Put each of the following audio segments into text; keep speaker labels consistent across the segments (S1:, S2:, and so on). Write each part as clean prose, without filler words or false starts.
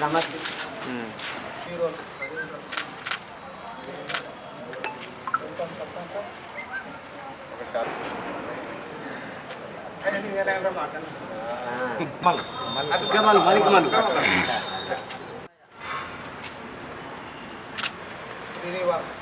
S1: నమస్తే.
S2: శ్రీనివాస్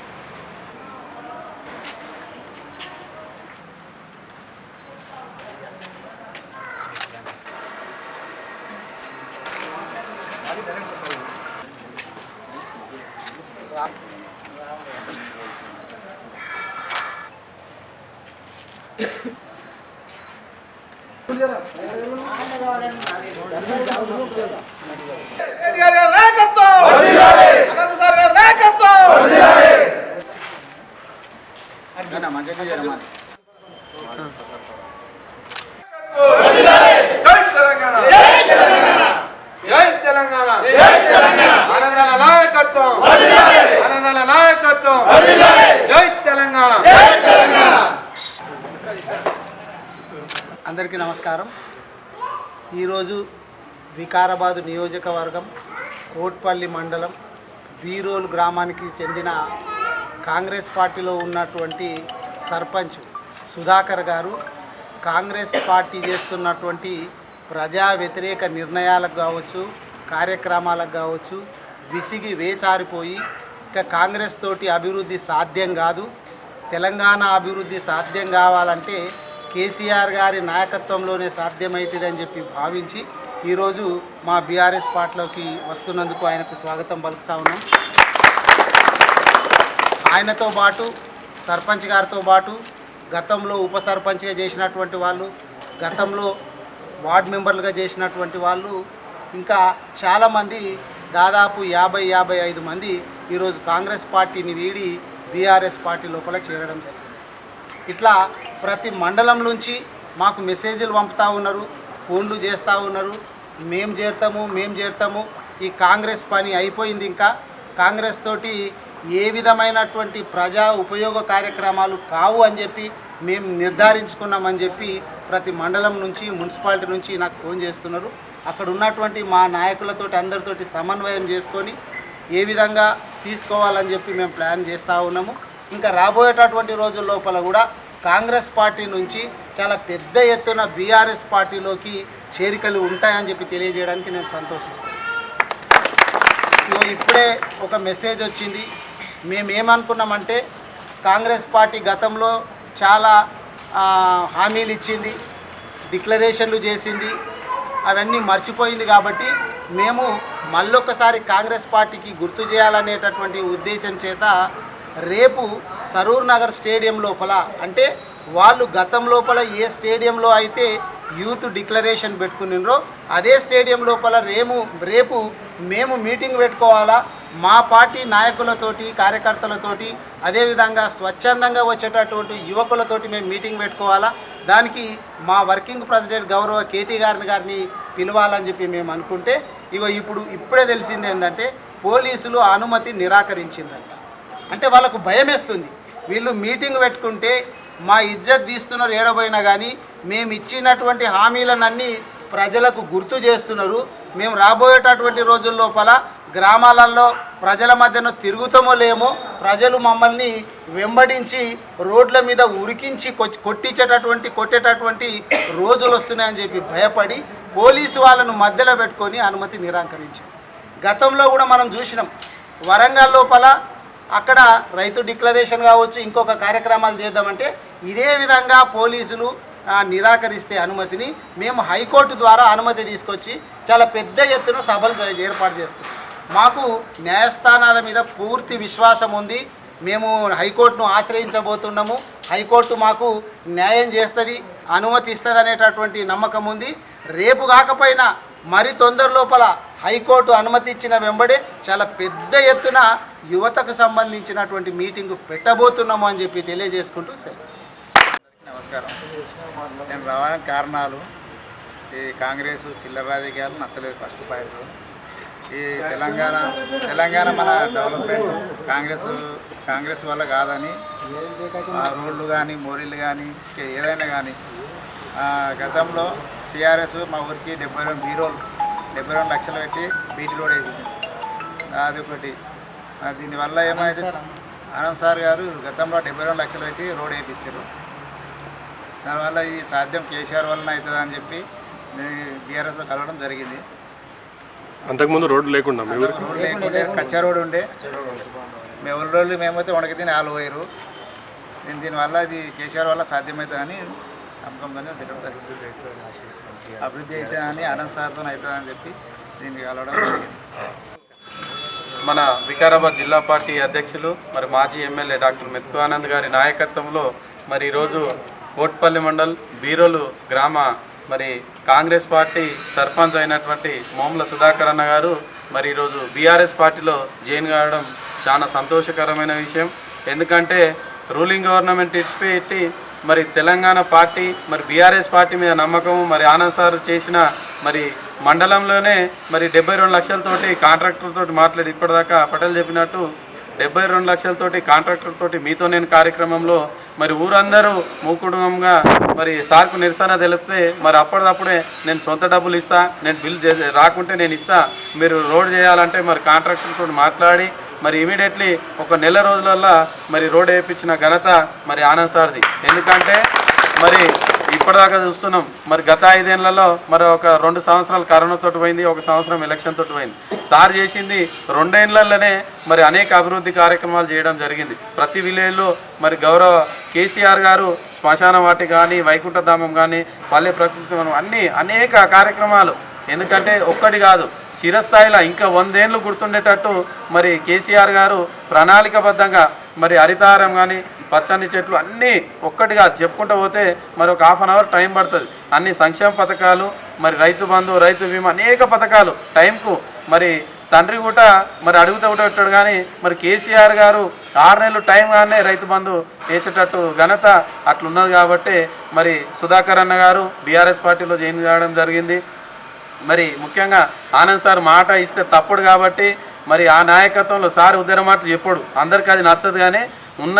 S2: అందరికీ నమస్కారం. ఈరోజు వికారాబాద్ నియోజకవర్గం కోట్పల్లి మండలం బీరోలు గ్రామానికి చెందిన కాంగ్రెస్ పార్టీలో ఉన్నటువంటి సర్పంచ్ సుధాకర్ గారు కాంగ్రెస్ పార్టీ చేస్తున్నటువంటి ప్రజా వ్యతిరేక నిర్ణయాలకు కావచ్చు, కార్యక్రమాలకు కావచ్చు విసిగి వేచారిపోయి ఇక కాంగ్రెస్ తోటి అభివృద్ధి సాధ్యం కాదు, తెలంగాణ అభివృద్ధి సాధ్యం కావాలంటే కేసీఆర్ గారి నాయకత్వంలోనే సాధ్యమవుతుందని చెప్పి భావించి ఈరోజు మా బీఆర్ఎస్ పార్టీలోకి వస్తున్నందుకు ఆయనకు స్వాగతం పలుకుతా ఉన్నాం. ఆయనతో పాటు సర్పంచ్ గారితో పాటు గతంలో ఉప సర్పంచ్గా చేసినటువంటి వాళ్ళు, గతంలో వార్డు మెంబర్లుగా చేసినటువంటి వాళ్ళు, ఇంకా చాలామంది దాదాపు 50-55 మంది ఈరోజు కాంగ్రెస్ పార్టీని వీడి బీఆర్ఎస్ పార్టీ లోపల చేరడం జరిగింది. ఇట్లా ప్రతి మండలం నుంచి మాకు మెసేజ్లు పంపుతూ ఉన్నారు, ఫోన్లు చేస్తూ ఉన్నారు, మేము చేరుతాము, ఈ కాంగ్రెస్ పని అయిపోయింది, ఇంకా కాంగ్రెస్ తోటి ఏ విధమైనటువంటి ప్రజా ఉపయోగ కార్యక్రమాలు కావు అని చెప్పి మేము నిర్ధారించుకున్నామని చెప్పి ప్రతి మండలం నుంచి మున్సిపాలిటీ నుంచి నాకు ఫోన్ చేస్తున్నారు. అక్కడ ఉన్నటువంటి మా నాయకులతోటి అందరితోటి సమన్వయం చేసుకొని ఏ విధంగా తీసుకోవాలని చెప్పి మేము ప్లాన్ చేస్తూ ఉన్నాము. ఇంకా రాబోయేటటువంటి రోజుల లోపల కూడా కాంగ్రెస్ పార్టీ నుంచి చాలా పెద్ద ఎత్తున బీఆర్ఎస్ పార్టీలోకి చేరికలు ఉంటాయని చెప్పి తెలియజేయడానికి నేను సంతోషిస్తాను. ఇప్పుడే ఒక మెసేజ్ వచ్చింది. మేమేమనుకున్నామంటే కాంగ్రెస్ పార్టీ గతంలో చాలా హామీలు ఇచ్చింది, డిక్లరేషన్లు చేసింది, అవన్నీ మర్చిపోయింది. కాబట్టి మేము మళ్ళొకసారి కాంగ్రెస్ పార్టీకి గుర్తు చేయాలనేటటువంటి ఉద్దేశం చేత రేపు సరూర్ నగర్ స్టేడియం లోపల, అంటే వాళ్ళు గతం లోపల ఏ స్టేడియంలో అయితే యూత్ డిక్లరేషన్ పెట్టుకున్నారో అదే స్టేడియం లోపల రేపు మేము మీటింగ్ పెట్టుకోవాలా, మా పార్టీ నాయకులతోటి కార్యకర్తలతోటి అదేవిధంగా స్వచ్ఛందంగా వచ్చేటటువంటి యువకులతోటి మేము మీటింగ్ పెట్టుకోవాలా. దానికి మా వర్కింగ్ ప్రెసిడెంట్ గౌరవ కేటీ గారిని పిలవాలని చెప్పి మేము అనుకుంటే ఇప్పుడే తెలిసింది ఏంటంటే పోలీసులు అనుమతి నిరాకరించిందంట. అంటే వాళ్ళకు భయం వేస్తుంది, వీళ్ళు మీటింగ్ పెట్టుకుంటే మా ఇజ్జత్ తీస్తున్నారు ఏడబోయినా కానీ మేము ఇచ్చినటువంటి హామీలనన్నీ ప్రజలకు గుర్తు చేస్తున్నారు. మేము రాబోయేటటువంటి రోజుల లోపల గ్రామాలలో ప్రజల మధ్యన తిరుగుతామో లేమో, ప్రజలు మమ్మల్ని వెంబడించి రోడ్ల మీద ఉరికించి కొట్టేటటువంటి రోజులు వస్తున్నాయని చెప్పి భయపడి పోలీసు వాళ్ళను మధ్యలో పెట్టుకొని అనుమతి నిరాకరించారు. గతంలో కూడా మనం చూసినాం, వరంగల్ లోపల అక్కడ రైతు డిక్లరేషన్ కావచ్చు, ఇంకొక కార్యక్రమాలు చేద్దామంటే ఇదే విధంగా పోలీసులు నిరాకరిస్తే అనుమతిని మేము హైకోర్టు ద్వారా అనుమతి తీసుకొచ్చి చాలా పెద్ద ఎత్తున సభలు ఏర్పాటు చేసుకున్నాం. మాకు న్యాయస్థానాల మీద పూర్తి విశ్వాసం ఉంది. మేము హైకోర్టును ఆశ్రయించబోతున్నాము, హైకోర్టు మాకు న్యాయం చేస్తుంది, అనుమతి ఇస్తుంది అనేటటువంటి నమ్మకం ఉంది. రేపు కాకపోయినా మరి తొందర లోపల హైకోర్టు అనుమతి ఇచ్చిన వెంబడే చాలా పెద్ద ఎత్తున యువతకు సంబంధించినటువంటి మీటింగ్ పెట్టబోతున్నాము అని చెప్పి తెలియజేసుకుంటూ సెలవు.
S3: నమస్కారం. నేను రావడానికి కారణాలు ఈ కాంగ్రెస్ చిల్లర రాజకీయాలు నచ్చలేదు. ఫస్ట్ పాయింట్ ఈ తెలంగాణ మన డెవలప్మెంట్ కాంగ్రెస్ వల్ల కాదని రోడ్లు కానీ మోరీలు కానీ ఏదైనా కానీ గతంలో టీఆర్ఎస్ మా ఊరికి 72 బీరోలు 72 లక్షలు పెట్టి బీటీ రోడ్ వేసింది. అది ఒకటి. దీనివల్ల ఏమైతే ఆనంద్ సార్ గారు గతంలో 72 లక్షలు పెట్టి రోడ్ వేయించారు. దానివల్ల ఇది సాధ్యం కేసీఆర్ వలన అవుతుంది అని చెప్పి బీఆర్ఎస్లో కలవడం జరిగింది.
S1: అంతకుముందు రోడ్డు లేకుండా
S3: రోడ్ లేకుంటే కచ్చా రోడ్ ఉండే, మేము రోజులు మేమైతే వణకితే వాళ్ళు పోయారు. దీనివల్ల ఇది కేసీఆర్ వల్ల సాధ్యమవుతుందని నమ్మకంతోనే అభివృద్ధి అవుతుందని ఆనంద్ సార్తో అవుతుందని చెప్పి దీనికి కలవడం జరిగింది.
S4: మన వికారాబాద్ జిల్లా పార్టీ అధ్యక్షులు మరి మాజీ ఎమ్మెల్యే డాక్టర్ మెతుకు ఆనంద్ గారి నాయకత్వంలో మరి ఈరోజు కోట్పల్లి మండల్ బీరోలు గ్రామ మరి కాంగ్రెస్ పార్టీ సర్పంచ్ అయినటువంటి మోముల సుధాకర్ అన్న గారు మరి ఈరోజు బీఆర్ఎస్ పార్టీలో జాయిన్ కావడం చాలా సంతోషకరమైన విషయం. ఎందుకంటే రూలింగ్ గవర్నమెంట్ ఇచ్చిపెట్టి మరి తెలంగాణ పార్టీ మరి బీఆర్ఎస్ పార్టీ మీద నమ్మకం మరి ఆనంద్ సార్ చేసిన మరి మండలంలోనే మరి 72 లక్షలతోటి కాంట్రాక్టర్తోటి మాట్లాడి ఇప్పటిదాకా పటేల్ చెప్పినట్టు 72 లక్షలతోటి కాంట్రాక్టర్తోటి మీతో నేను కార్యక్రమంలో మరి ఊరందరూ మూకుడుగా మరి సార్కు నిరసన తెలిపితే మరి అప్పటిదప్పుడే నేను సొంత డబ్బులు ఇస్తా, నేను బిల్ రాకుంటే నేను ఇస్తా, మీరు రోడ్ చేయాలంటే మరి కాంట్రాక్టర్తో మాట్లాడి మరి ఇమీడియట్లీ ఒక నెల రోజులల్లో మరి రోడ్ వేయించిన ఘనత మరి ఆనంద్ సార్ది. ఎందుకంటే మరి ఇప్పటిదాకా చూస్తున్నాం మరి గత 5 ఏళ్లలో మరి ఒక 2 సంవత్సరాలు కరోనాతో పోయింది, 1 సంవత్సరం ఎలక్షన్ తోటి పోయింది. సార్ చేసింది 2 ఏళ్లలోనే మరి అనేక అభివృద్ధి కార్యక్రమాలు చేయడం జరిగింది. ప్రతి విలేజ్లో మరి గౌరవ కేసీఆర్ గారు శ్మశాన వాటి కానీ, వైకుంఠధామం కానీ, పల్లె ప్రకృతి అన్నీ అనేక కార్యక్రమాలు. ఎందుకంటే ఒక్కటి కాదు, చిరస్థాయిలో ఇంకా 100 ఏళ్ళు గుర్తుండేటట్టు మరి కేసీఆర్ గారు ప్రణాళికబద్ధంగా మరి హరితారం కానీ, పచ్చని చెట్లు అన్నీ ఒక్కటిగా చెప్పుకుంటూ పోతే మరి ఒక ½ అవర్ టైం పడుతుంది. అన్ని సంక్షేమ పథకాలు మరి రైతు బంధు, రైతు బీమా అనేక పథకాలు టైంకు మరి తండ్రి కూడా మరి అడుగుతూ ఉంటాడు. కానీ మరి కేసీఆర్ గారు 6 నెలలు టైం కానీ రైతు బంధు వేసేటట్టు ఘనత అట్లున్నది. కాబట్టి మరి సుధాకర్ అన్న గారు బీఆర్ఎస్ పార్టీలో జాయిన్ కావడం జరిగింది. మరి ముఖ్యంగా ఆనంద్ సార్ మాట ఇస్తే తప్పుడు కాబట్టి మరి ఆ నాయకత్వంలో సార్ ఉద్దర మాట చెప్పడు, అందరికీ అది నచ్చదు. కానీ ఉన్న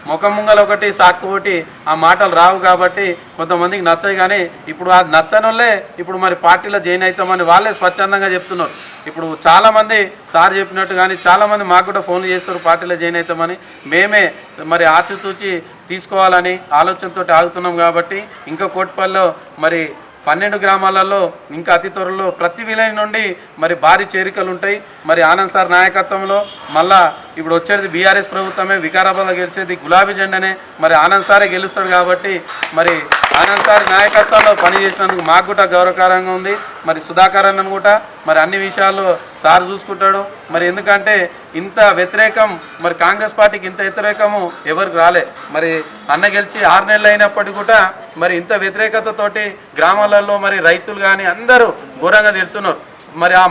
S4: ముఖం ముంగల ఒకటి సాకు ఒకటి ఆ మాటలు రావు కాబట్టి కొంతమందికి నచ్చాయి. కానీ ఇప్పుడు అది నచ్చని వాళ్ళే ఇప్పుడు మరి పార్టీలో జాయిన్ అవుతామని వాళ్ళే స్వచ్ఛందంగా చెప్తున్నారు. ఇప్పుడు చాలామంది సార్ చెప్పినట్టు కానీ చాలామంది మాకు కూడా ఫోన్లు చేస్తారు పార్టీలో జాయిన్ అవుతామని. మేమే మరి ఆచితూచి తీసుకోవాలని ఆలోచనతో ఆగుతున్నాం. కాబట్టి ఇంకా కోట్పల్లిలో మరి 12 గ్రామాలలో ఇంకా అతి త్వరలో ప్రతి విలేజ్ నుండి మరి భారీ చేరికలు ఉంటాయి. మరి ఆనంద్ సార్ నాయకత్వంలో మళ్ళా ఇప్పుడు వచ్చేది బీఆర్ఎస్ ప్రభుత్వమే, వికారాబాద్లో గెలిచేది గులాబీ జెండానే, మరి ఆనంద్ సారే గెలుస్తాడు. కాబట్టి మరి ఆనంద్ సార్ నాయకత్వంలో పనిచేసినందుకు మాకు కూడా గౌరవకరంగా ఉంది. మరి సుధాకర్ అన్నను కూడా మరి అన్ని విషయాల్లో సార్ చూసుకుంటాడు. మరి ఎందుకంటే ఇంత వ్యతిరేకం మరి కాంగ్రెస్ పార్టీకి ఇంత వ్యతిరేకము ఎవరికి రాలే. మరి అన్న గెలిచి 6 నెలలు అయినప్పటికీ కూడా మరి ఇంత వ్యతిరేకతతోటి గ్రామాలలో మరి రైతులు కానీ అందరూ ఘోరంగా తిడుతున్నారు. మరి ఆ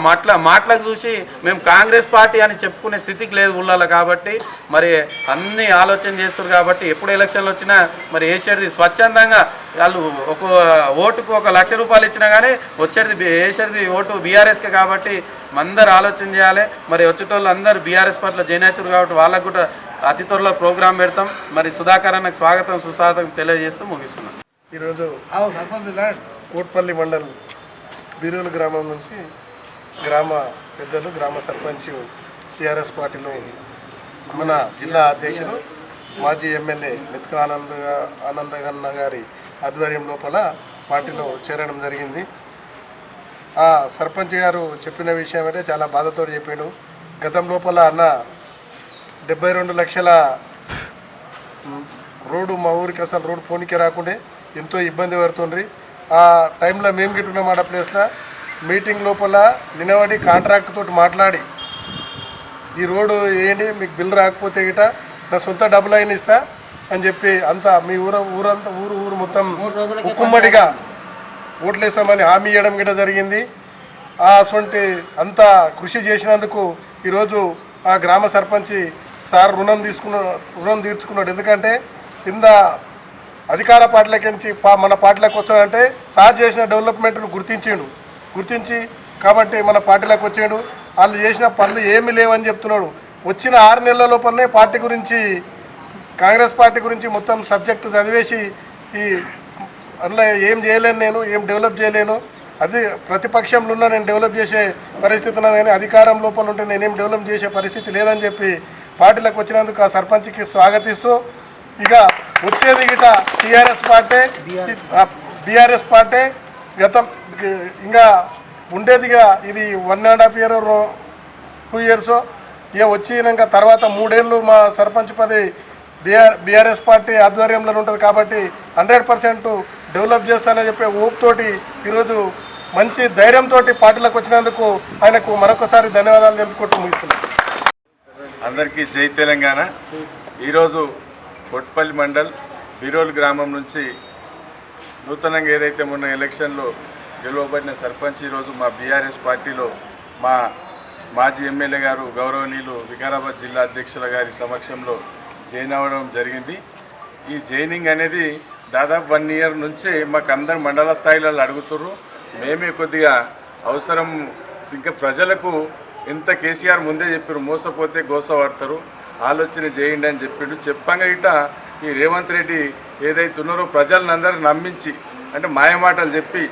S4: మాటలకు చూసి మేము కాంగ్రెస్ పార్టీ అని చెప్పుకునే స్థితికి లేదు ఊళ్ళలో. కాబట్టి మరి అన్ని ఆలోచన చేస్తారు. కాబట్టి ఎప్పుడు ఎలక్షన్లు వచ్చినా మరి వేసేది స్వచ్ఛందంగా వాళ్ళు ఒక ఓటుకు 1 లక్ష రూపాయలు ఇచ్చినా కానీ వచ్చేది వేసేది ఓటు బీఆర్ఎస్కే. కాబట్టి అందరు ఆలోచన చేయాలి. మరి వచ్చేటోళ్ళు అందరూ బీఆర్ఎస్ పార్టీలో జాయిన్ అవుతారు. కాబట్టి వాళ్ళకు కూడా అతి త్వరలో ప్రోగ్రాం పెడతాం. మరి సుధాకర్ అన్నకు స్వాగతం తెలియజేస్తూ ముగిస్తున్నాం.
S5: ఈరోజు కోట్పల్లి మండల్ బీరోలు గ్రామం నుంచి గ్రామ పెద్దలు, గ్రామ సర్పంచ్, టీఆర్ఎస్ పార్టీలో మన జిల్లా అధ్యక్షులు మాజీ ఎమ్మెల్యే మెతుకు ఆనందగన్న గారి ఆధ్వర్యం లోపల పార్టీలో చేరడం జరిగింది. ఆ సర్పంచ్ గారు చెప్పిన విషయం అంటే చాలా బాధతో చెప్పాడు. గతం లోపల అన్న 72 లక్షల రోడ్డు మా ఊరికి అసలు రోడ్డు పోనీకే రాకుండే ఎంతో ఇబ్బంది పడుతుండ్రి. ఆ టైంలో మేము గిట్టున్నాం ఆడ ప్లేస్లో మీటింగ్ లోపల నిలబడి కాంట్రాక్ట్ తోటి మాట్లాడి ఈ రోడ్డు వేయండి, మీకు బిల్ రాకపోతే గిట నా సొంత డబ్బులు అయినా ఇస్తా అని చెప్పి అంతా మీ ఊరు మొత్తం ఉక్కుమ్మడిగా ఓట్లేస్తామని హామీ ఇవ్వడం గిట జరిగింది. అటువంటి అంతా కృషి చేసినందుకు ఈరోజు ఆ గ్రామ సర్పంచ్ సార్ రుణం తీర్చుకున్నాడు. ఎందుకంటే కింద అధికార పార్టీలకించి మన పార్టీలకు వచ్చాడంటే సార్ చేసిన డెవలప్మెంట్ను గుర్తించి కాబట్టి మన పార్టీలకు వచ్చాడు. వాళ్ళు చేసిన పనులు ఏమీ లేవని చెప్తున్నాడు. వచ్చిన 6 నెలల లోపలనే పార్టీ గురించి, కాంగ్రెస్ పార్టీ గురించి మొత్తం సబ్జెక్టు చదివేసి ఈ అందులో ఏం చేయలేను, నేను ఏం డెవలప్ చేయలేను, అది ప్రతిపక్షంలో ఉన్న నేను డెవలప్ చేసే పరిస్థితి ఉన్నది కానీ అధికారం లోపల ఉంటే నేనేం డెవలప్ చేసే పరిస్థితి లేదని చెప్పి పార్టీలకు వచ్చినందుకు ఆ సర్పంచ్కి స్వాగతిస్తూ ఇక వచ్చేది గిట బీఆర్ఎస్ పార్టీ గతం ఇంకా ఉండేదిగా ఇది 1.5 year 2 years ఇక వచ్చినాక తర్వాత 3 ఏళ్ళు మా సర్పంచ్ పదవి బీఆర్ఎస్ పార్టీ ఆధ్వర్యంలో ఉంటుంది కాబట్టి 100% డెవలప్ చేస్తానని చెప్పే ఊపుతోటి ఈరోజు మంచి ధైర్యంతో పార్టీలకు వచ్చినందుకు ఆయనకు మరొకసారి ధన్యవాదాలు తెలుపుకుంటూ ముగిస్తున్నాను.
S6: అందరికీ జై తెలంగాణ. ఈరోజు కొట్పల్లి మండల్ బీరోల్ గ్రామం నుంచి నూతనంగా ఏదైతే మొన్న ఎలక్షన్లో గెలువబడిన సర్పంచ్ ఈరోజు మా బీఆర్ఎస్ పార్టీలో మా మాజీ ఎమ్మెల్యే గారు గౌరవనీయులు వికారాబాద్ జిల్లా అధ్యక్షుల గారి సమక్షంలో జాయిన్ అవ్వడం జరిగింది. ఈ జాయినింగ్ అనేది దాదాపు 1 year నుంచే మాకు అందరు మండల స్థాయిలో అడుగుతుర్రు. మేమే కొద్దిగా అవసరం ఇంకా ప్రజలకు ఎంత కేసీఆర్ ముందే చెప్పారు, మోసపోతే గోసపడతారు, ఆలోచన చేయండి అని చెప్పిండు. చెప్పంగా ఇట ఈ రేవంత్ రెడ్డి ఏదైతే ఉన్నారో ప్రజలను అందరూ నమ్మించి అంటే మాయమాటలు చెప్పి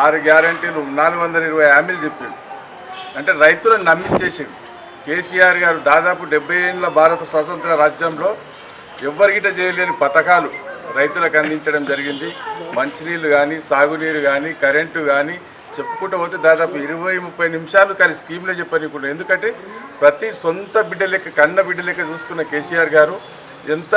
S6: 6 గ్యారంటీలు 420 హామీలు చెప్పిండు. అంటే రైతులను నమ్మించేసిండు కేసీఆర్ గారు. దాదాపు 70 ఏళ్ళ భారత స్వతంత్ర రాజ్యంలో ఎవ్వరిగిట చేయలేని పథకాలు రైతులకు అందించడం జరిగింది. మంచినీళ్ళు కానీ, సాగునీరు కానీ, కరెంటు కానీ చెప్పుకుంటూ పోతే దాదాపు 20-30 నిమిషాలు కానీ స్కీమ్లో చెప్పనుకుంటాం. ఎందుకంటే ప్రతి సొంత బిడ్డ లెక్క, కన్న బిడ్డ లెక్క చూసుకున్న కేసీఆర్ గారు ఎంత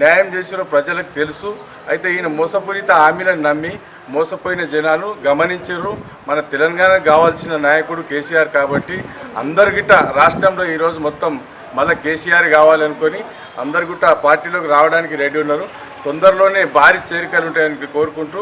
S6: న్యాయం చేసినో ప్రజలకు తెలుసు. అయితే ఈయన మోసపూరిత హామీలను నమ్మి మోసపోయిన జనాలు గమనించారు. మన తెలంగాణకు కావాల్సిన నాయకుడు కేసీఆర్ కాబట్టి అందరు గిట్ట రాష్ట్రంలో ఈరోజు మొత్తం మళ్ళీ కేసీఆర్ కావాలనుకొని అందరు గిట్ట పార్టీలోకి రావడానికి రెడీ ఉన్నారు. తొందరలోనే భారీ చేరికలు ఉంటాయని కోరుకుంటూ